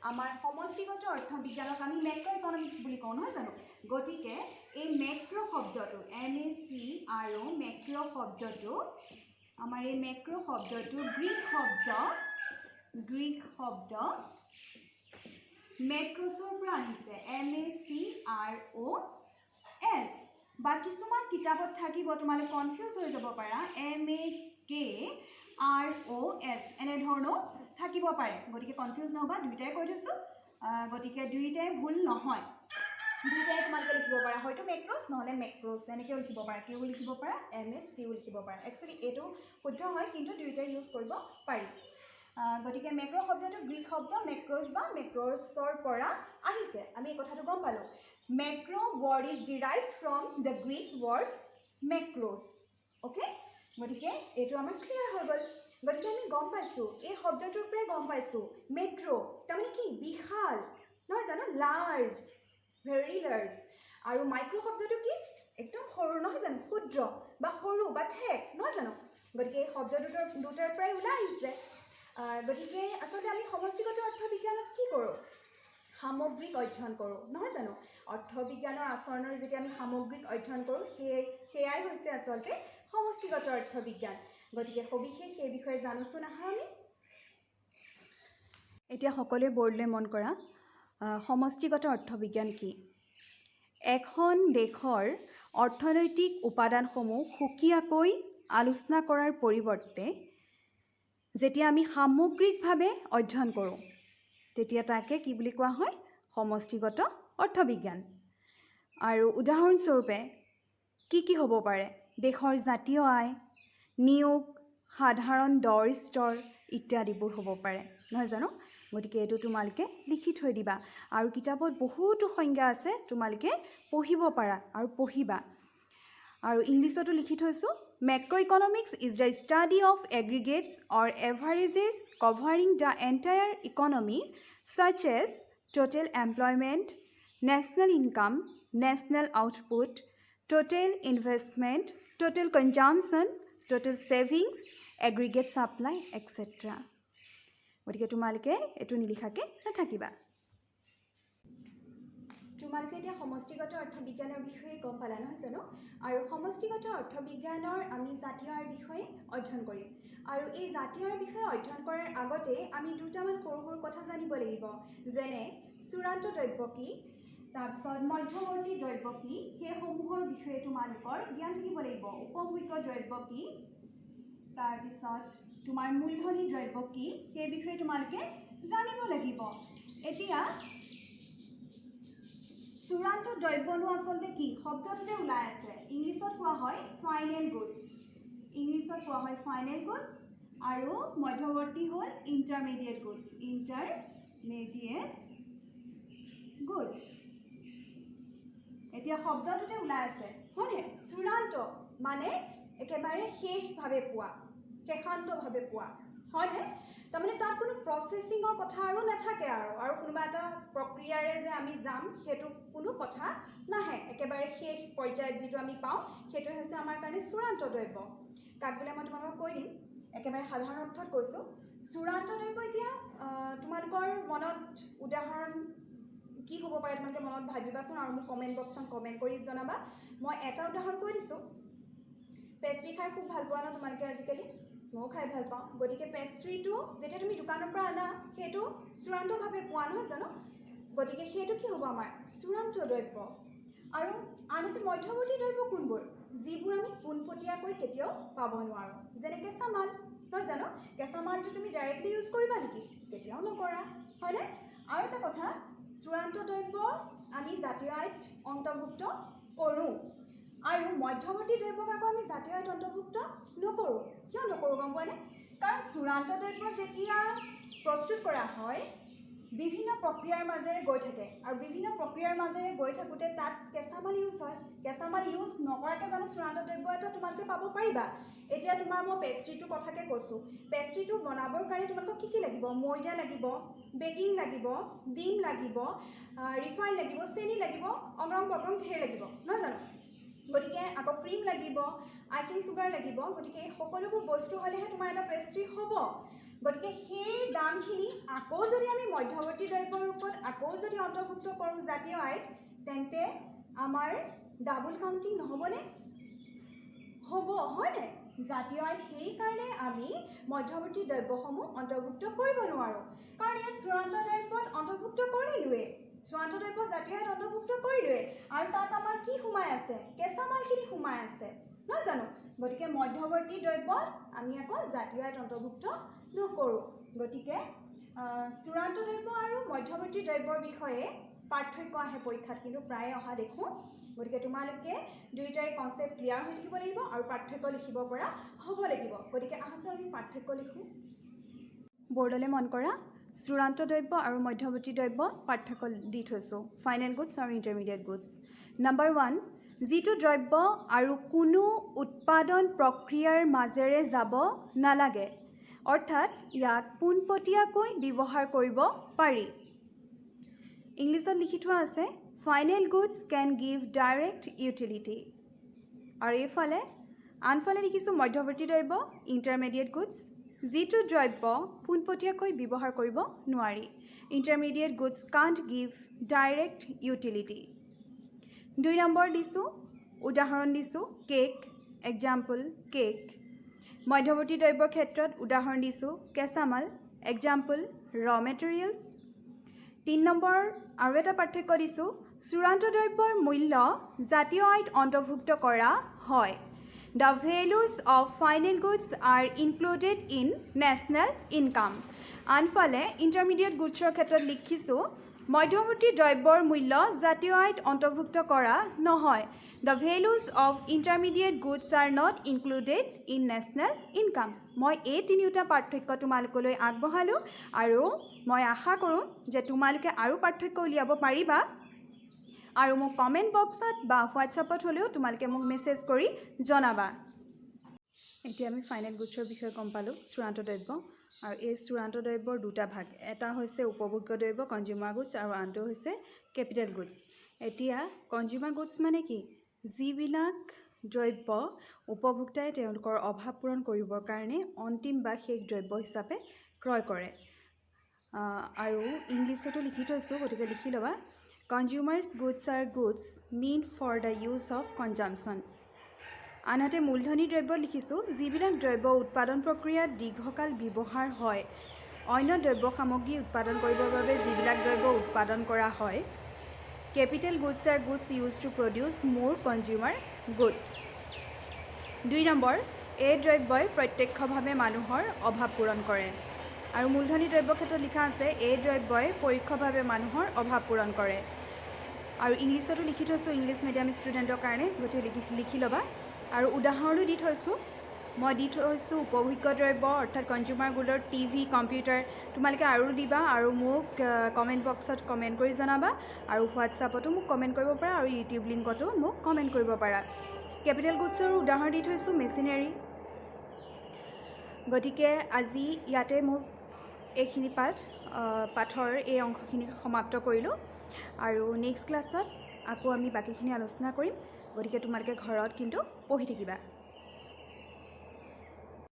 আমাৰ সমষ্টিগত অৰ্থবিজ্ঞানক আমি মেক্ৰ' ইকনমিক্স বুলি কওঁ নহয় জানো গতিকে এই মেক্ৰ' শব্দটো MAC আৰু মেক্ৰ' শব্দটো আমাৰ এই মেক্ৰ' শব্দটো গ্ৰীক শব্দ মেক্ৰছৰ পৰা আহিছে MACROS বা কিছুমান কিতাপত থাকিব তোমালোক কনফিউজ হৈ যাব পাৰা MAKROS এনেধৰণৰ থাকিব পাৰে গতিকে কনফিউজ নহবা দুইটাই কৈ থৈছো গতিকে দুইটাই ভুল নহয় দুইটাই তোমালোকে লিখিব পাৰা হয়তো মেক্ৰছ নহলে মেক্ৰছ এনেকেও লিখিব পাৰা কিও লিখিব পাৰা MSCও লিখিব পাৰা একচুৱেলি এইটো শুদ্ধ হয় কিন্তু দুইটাই ইউজ কৰিব পাৰি গতিকে মেক্ৰ' শব্দটো গ্ৰীক শব্দ মেক্ৰছ বা মেক্ৰছৰ পৰা আহিছে আমি এই কথাটো গম পালোঁ macro' word is derived from the Greek word makros okay গতিকে এইটো আমাৰ ক্লিয়াৰ হৈ গ'ল গতিকে আমি গম পাইছোঁ এই শব্দটোৰ পৰাই গম পাইছোঁ মেট্ৰ' তাৰমানে কি বিশাল নহয় জানো লাৰ্জ ভেৰি লাৰ্জ আৰু মাইক্ৰ' শব্দটো কি একদম সৰু নহয় জানো ক্ষুদ্ৰ বা সৰু বা ঠেক নহয় জানো গতিকে এই শব্দ দুটাৰ পৰাই ওলাই আহিছে গতিকে আচলতে আমি সমষ্টিগত অৰ্থবিজ্ঞানত কি কৰোঁ সামগ্ৰিক অধ্যয়ন কৰোঁ নহয় জানো অৰ্থবিজ্ঞানৰ আচৰণৰ যেতিয়া আমি সামগ্ৰিক অধ্যয়ন কৰোঁ সেয়াই হৈছে আচলতে সমষ্টিগত অৰ্থবিজ্ঞান গতিকে সবিশেষ সেই বিষয়ে জানোচোন আহা আমি এতিয়া সকলোৱে বৰ্ডলৈ মন কৰা সমষ্টিগত অৰ্থবিজ্ঞান কি এখন দেশৰ অৰ্থনৈতিক উপাদানসমূহ সুকীয়াকৈ আলোচনা কৰাৰ পৰিৱৰ্তে যেতিয়া আমি সামগ্ৰিকভাৱে অধ্যয়ন কৰোঁ তেতিয়া তাকে কি বুলি কোৱা হয় সমষ্টিগত অৰ্থবিজ্ঞান আৰু উদাহৰণস্বৰূপে কি হ'ব পাৰে দেশৰ জাতীয় আয় নিয়োগ সাধাৰণ দৰ স্তৰ ইত্যাদিবোৰ হ'ব পাৰে নহয় জানো গতিকে এইটো তোমালোকে লিখি থৈ দিবা আৰু কিতাপত বহুতো সংজ্ঞা আছে তোমালোকে পঢ়িব পাৰা আৰু পঢ়িবা আৰু ইংলিছতো লিখি থৈছোঁ Macroeconomics is the study of aggregates or averages covering the entire economy such as total employment, national income, national output, total investment, total consumption, total savings, aggregate supply, etc. গতিকে তোমালোকে এইটো নিলিখাকে নাথাকিবা তোমালোকে এতিয়া সমষ্টিগত অৰ্থবিজ্ঞানৰ বিষয়ে গম পালা নহয় জানো আৰু সমষ্টিগত অৰ্থবিজ্ঞানৰ আমি জাতীয় আয়ৰ বিষয়ে অধ্যয়ন কৰিম আৰু এই জাতীয় আয়ৰ বিষয়ে অধ্যয়ন কৰাৰ আগতে আমি দুটামান সৰু সৰু কথা জানিব লাগিব যেনে চূড়ান্ত দ্ৰব্য কি তাৰপিছত মধ্যৱৰ্তী দ্ৰব্য কি সেইসমূহৰ বিষয়ে তোমালোকৰ জ্ঞান থাকিব লাগিব উপভোগ্য দ্ৰব্য কি তাৰপিছত তোমাৰ মূলধনী দ্ৰব্য কি সেই বিষয়ে তোমালোকে জানিব লাগিব এতিয়া চূড়ান্ত দ্ৰব্যনো আচলতে কি শব্দটোতে ওলাই আছে ইংলিছত কোৱা হয় ফাইনেল গুডছ আৰু মধ্যৱৰ্তী হ'ল ইণ্টাৰমিডিয়েট গুডছ এতিয়া শব্দটোতে ওলাই আছে হয়নে চূড়ান্ত মানে একেবাৰে শেষভাৱে পোৱা শেষান্তভাৱে পোৱা হয়নে তাৰমানে তাত কোনো প্ৰচেছিঙৰ কথা আৰু নাথাকে আৰু কোনোবা এটা প্ৰক্ৰিয়াৰে যে আমি যাম সেইটো কোনো কথা নাহে একেবাৰে শেষ পৰ্যায়ত যিটো আমি পাওঁ সেইটো হৈছে আমাৰ কাৰণে চূড়ান্ত দ্ৰব্য কাক বোলে মই তোমালোকক কৈ দিম একেবাৰে সাধাৰণ অৰ্থত কৈছোঁ চূড়ান্ত দ্ৰব্য এতিয়া তোমালোকৰ মনত উদাহৰণ কি হ'ব পাৰে তোমালোকে মনত ভাবিবাচোন আৰু মোক কমেণ্ট বক্সত কমেণ্ট কৰি জনাবা মই এটা উদাহৰণ কৈ দিছোঁ পেষ্ট্ৰি খাই খুব ভাল পোৱা ন তোমালোকে আজিকালি ময়ো খাই ভাল পাওঁ গতিকে পেষ্ট্ৰিটো যেতিয়া তুমি দোকানৰ পৰা আনা সেইটো চূড়ান্তভাৱে পোৱা নহয় জানো গতিকে সেইটো কি হ'ব আমাৰ চূড়ান্ত দ্ৰব্য আৰু আনহাতে মধ্যৱৰ্তী দ্ৰব্য কোনবোৰ যিবোৰ আমি পোনপটীয়াকৈ কেতিয়াও পাব নোৱাৰোঁ যেনে কেঁচা মাল নহয় জানো কেঁচা মালটো তুমি ডাইৰেক্টলি ইউজ কৰিবা নেকি কেতিয়াও নকৰা হয়নে আৰু এটা কথা চূড়ান্ত দ্ৰব্য আমি জাতীয় আয়ত অন্তৰ্ভুক্ত কৰোঁ আৰু মধ্যৱৰ্তী দ্ৰব্যক আকৌ আমি জাতীয় আয়ত অন্তৰ্ভুক্ত নকৰোঁ কিয় নকৰোঁ গম পোৱানে কাৰণ চূড়ান্ত দ্ৰব্য যেতিয়া প্ৰস্তুত কৰা হয় বিভিন্ন প্ৰক্ৰিয়াৰ মাজেৰে গৈ থাকে আৰু বিভিন্ন প্ৰক্ৰিয়াৰ মাজেৰে গৈ থাকোঁতে তাত কেঁচা মাল ইউজ হয় কেঁচা মাল ইউজ নকৰাকৈ জানো চূড়ান্ত দ্ৰব্য এটা তোমালোকে পাব পাৰিবা এতিয়া তোমাৰ মই পেষ্ট্ৰিটোৰ কথাকে কৈছোঁ পেষ্ট্ৰিটো বনাবৰ কাৰণে তোমালোকক কি লাগিব ময়দা লাগিব বেকিং লাগিব ডিম লাগিব ৰিফাইন লাগিব চেনি লাগিব অগ্ৰম বগ্ৰম ঢেৰ লাগিব নহয় জানো গতিকে আকৌ ক্ৰীম লাগিব আইচিং চুগাৰ লাগিব গতিকে এই সকলোবোৰ বস্তু হ'লেহে তোমাৰ এটা পেষ্ট্ৰি হ'ব গতিকে সেই দামখিনি আকৌ যদি আমি মধ্যৱৰ্তী দ্ৰব্যৰ ৰূপত আকৌ যদি অন্তৰ্ভুক্ত কৰোঁ জাতীয় আয়ত, তেন্তে আমাৰ ডাবল কাউণ্টিং নহ'বনে? হ'ব, হয়নে? জাতীয় আয়ত সেইকাৰণে আমি মধ্যৱৰ্তী দ্ৰব্যসমূহ অন্তৰ্ভুক্ত কৰিব নোৱাৰোঁ, কাৰণ ইয়াত চূড়ান্ত দ্ৰব্যত অন্তৰ্ভুক্ত কৰিলোৱে, চূড়ান্ত দ্ৰব্য জাতীয় আয়ত অন্তৰ্ভুক্ত কৰিলোৱে, আৰু তাত আমাৰ কি সোমাই আছে? কেঁচা মালখিনি সোমাই আছে, নহয় জানো? গতিকে মধ্যৱৰ্তী দ্ৰব্যত আমি আকৌ জাতীয় আয়ত অন্তৰ্ভুক্ত নকৰোঁ। গতিকে চূড়ান্ত দ্ৰব্য আৰু মধ্যৱৰ্তী দ্ৰব্যৰ বিষয়ে পাৰ্থক্য আহে পৰীক্ষাত, কিন্তু প্ৰায়ে অহা দেখোঁ। গতিকে তোমালোকে দুয়োটাৰে কনচেপ্ট ক্লিয়াৰ হৈ থাকিব লাগিব আৰু পাৰ্থক্য লিখিব পৰা হ'ব লাগিব। গতিকে আহচোন আমি পাৰ্থক্য লিখোঁ। বৰ্ডলৈ মন কৰা, চূড়ান্ত দ্ৰব্য আৰু মধ্যৱৰ্তী দ্ৰব্য পাৰ্থক্য দি থৈছোঁ, ফাইনেল গুডছ আৰু ইণ্টাৰমিডিয়েট গুডছ। নাম্বাৰ 1, যিটো দ্ৰব্য আৰু কোনো উৎপাদন প্ৰক্ৰিয়াৰ মাজেৰে যাব নালাগে, অৰ্থাৎ ইয়াক পোনপটীয়াকৈ ব্যৱহাৰ কৰিব পাৰি। ইংলিছত লিখি থোৱা আছে ফাইনেল গুডছ কেন গিভ ডাইৰেক্ট ইউটিলিটি, আৰু এইফালে আনফালে লিখিছোঁ মধ্যৱৰ্তী দ্ৰব্য ইণ্টাৰমিডিয়েট গুডছ, যিটো দ্ৰব্য পোনপটীয়াকৈ ব্যৱহাৰ কৰিব নোৱাৰি। Intermediate goods can't give direct utility. 2 number দিছোঁ, উদাহৰণ দিছোঁ কেক, এক্সাম্পল কেক। মধ্যৱৰ্তী দ্ৰব্যৰ ক্ষেত্ৰত উদাহৰণ দিছোঁ কেঁচামাল, এক্সাম্পল ৰ মেটেৰিয়েলছ। 3 নম্বৰ আৰু এটা পাৰ্থক্য দিছোঁ, চূড়ান্ত দ্ৰব্যৰ মূল্য জাতীয় আয়ত অন্তৰ্ভুক্ত কৰা হয়। The values of final goods are included in national income. আনফালে ইণ্টাৰমিডিয়েট গুডছৰ ক্ষেত্ৰত লিখিছোঁ মধ্যৱৰ্তী দ্ৰব্যৰ মূল্য জাতীয় আয়ত অন্তৰ্ভুক্ত কৰা নহয়। The values of intermediate goods are not included in national income. মই এই তিনিওটা পাৰ্থক্য তোমালোকলৈ আগবঢ়ালোঁ, আৰু মই আশা কৰোঁ যে তোমালোকে আৰু পাৰ্থক্য উলিয়াব পাৰিবা, আৰু মোক কমেণ্ট বক্সত বা হোৱাটছআপত হ'লেও তোমালোকে মোক মেছেজ কৰি জনাবা। এতিয়া আমি ফাইনেল গুডছৰ বিষয়ে গম পালোঁ, চূড়ান্ত দ্ৰব্য, আৰু এই চূড়ান্ত দ্ৰব্যৰ দুটা ভাগ, এটা হৈছে উপভোগ্য দ্ৰব্য কনজিউমাৰ গুডছ আৰু আনটো হৈছে কেপিটেল গুডছ। এতিয়া কনজিউমাৰ গুডছ মানে কি? যিবিলাক দ্ৰব্য উপভোক্তাই তেওঁলোকৰ অভাৱ পূৰণ কৰিবৰ কাৰণে অন্তিম বা শেষ দ্ৰব্য হিচাপে ক্ৰয় কৰে। আৰু ইংলিছতো লিখি থৈছোঁ, গতিকে লিখি ল'বা। কনজিউমাৰ্ছ গুডছ আৰ goods mean for the use of consumption. আনহাতে মূলধনী দ্ৰব্য লিখিছোঁ যিবিলাক দ্ৰব্য উৎপাদন প্ৰক্ৰিয়াত দীৰ্ঘকাল ব্যৱহাৰ হয়। অন্য দ্ৰব্য সামগ্ৰী উৎপাদন কৰিবৰ বাবে যিবিলাক দ্ৰব্য উৎপাদন কৰা হয়। কেপিটেল গুডছ আৰ গুডছ ইউজ টু প্ৰডিউচ মোৰ কনজিউমাৰ গুডছ। 2 নম্বৰ, এই দ্ৰব্যই প্ৰত্যক্ষভাৱে মানুহৰ অভাৱ পূৰণ কৰে। আৰু মূলধনী দ্ৰব্যৰ ক্ষেত্ৰত লিখা আছে এই দ্ৰব্যই পৰোক্ষভাৱে মানুহৰ অভাৱ পূৰণ কৰে। আৰু ইংলিছতো লিখি থৈছোঁ ইংলিছ মিডিয়াম ষ্টুডেণ্টৰ কাৰণে, গতিকে লিখি ল'বা। আৰু উদাহৰণো দি থৈছোঁ, মই দি থৈছোঁ উপভোগ্য দ্ৰব্য অৰ্থাৎ কনজিউমাৰ গুডৰ টিভি, কম্পিউটাৰ। তোমালোকে আৰু দিবা, আৰু মোক কমেণ্ট বক্সত কমেণ্ট কৰি জনাবা, আৰু হোৱাটছআপতো মোক কমেণ্ট কৰিব পাৰা, আৰু ইউটিউব লিংকতো মোক কমেণ্ট কৰিব পাৰা। কেপিটেল গুডছৰো উদাহৰণ দি থৈছোঁ মেচিনাৰী। গতিকে আজি ইয়াতে মোৰ এইখিনি পাঠৰ এই অংশখিনি সমাপ্ত কৰিলোঁ, আৰু নেক্সট ক্লাছত আকৌ আমি বাকীখিনি আলোচনা কৰিম। গতিকে তোমালোকে ঘৰত কিন্তু পঢ়ি থাকিবা।